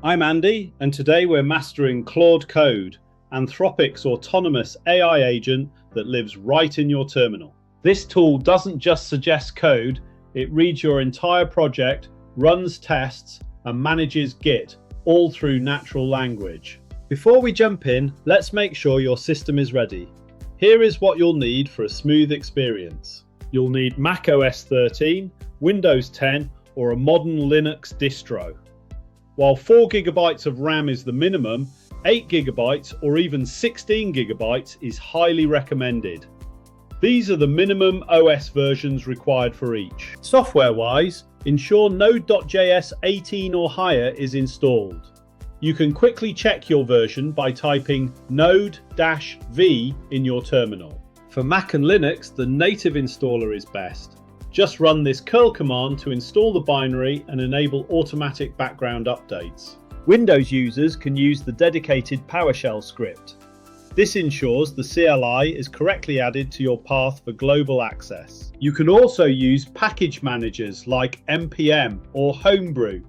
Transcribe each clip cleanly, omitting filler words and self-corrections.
I'm Andy, and today we're mastering Claude Code, Anthropic's autonomous AI agent that lives right in your terminal. This tool doesn't just suggest code, it reads your entire project, runs tests, and manages Git, all through natural language. Before we jump in, let's make sure your system is ready. Here is what you'll need for a smooth experience. You'll need macOS 13, Windows 10, or a modern Linux distro. While 4 GB of RAM is the minimum, 8 GB or even 16 GB is highly recommended. These are the minimum OS versions required for each. Software-wise, ensure Node.js 18 or higher is installed. You can quickly check your version by typing node-v in your terminal. For Mac and Linux, the native installer is best. Just run this curl command to install the binary and enable automatic background updates. Windows users can use the dedicated PowerShell script. This ensures the CLI is correctly added to your path for global access. You can also use package managers like npm or Homebrew.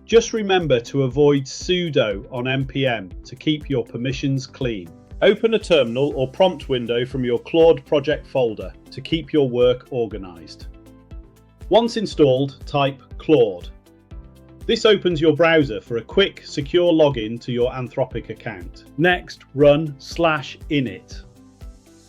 Just remember to avoid sudo on npm to keep your permissions clean. Open a terminal or prompt window from your Claude project folder to keep your work organized. Once installed, type Claude. This opens your browser for a quick, secure login to your Anthropic account. Next, run /init.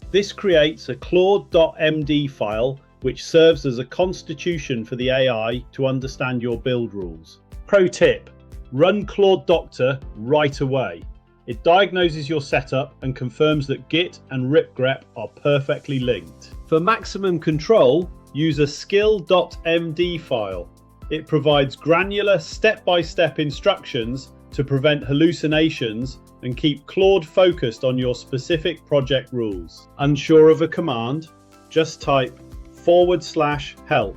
This creates a Claude.md file which serves as a constitution for the AI to understand your build rules. Pro tip, run Claude Doctor right away. It diagnoses your setup and confirms that Git and ripgrep are perfectly linked. For maximum control, use a skill.md file. It provides granular step-by-step instructions to prevent hallucinations and keep Claude focused on your specific project rules. Unsure of a command? Just type /help.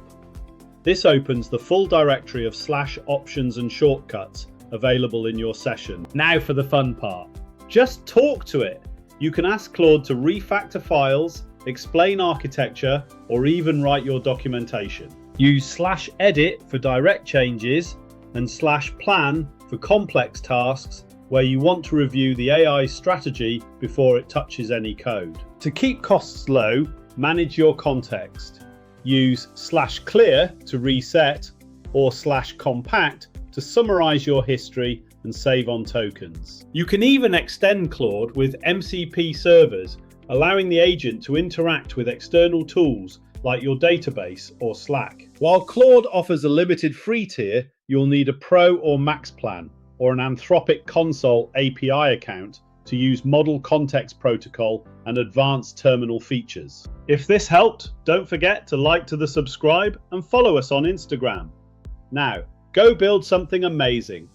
This opens the full directory of /options and shortcuts available in your session. Now for the fun part. Just talk to it. You can ask Claude to refactor files, explain architecture, or even write your documentation. Use /edit for direct changes and /plan for complex tasks where you want to review the AI's strategy before it touches any code. To keep costs low, manage your context. Use /clear to reset or /compact to summarize your history and save on tokens. You can even extend Claude with MCP servers, allowing the agent to interact with external tools like your database or Slack. While Claude offers a limited free tier, you'll need a Pro or Max plan or an Anthropic Console API account to use Model Context Protocol and advanced terminal features. If this helped, don't forget to like to the subscribe and follow us on Instagram. Now, go build something amazing.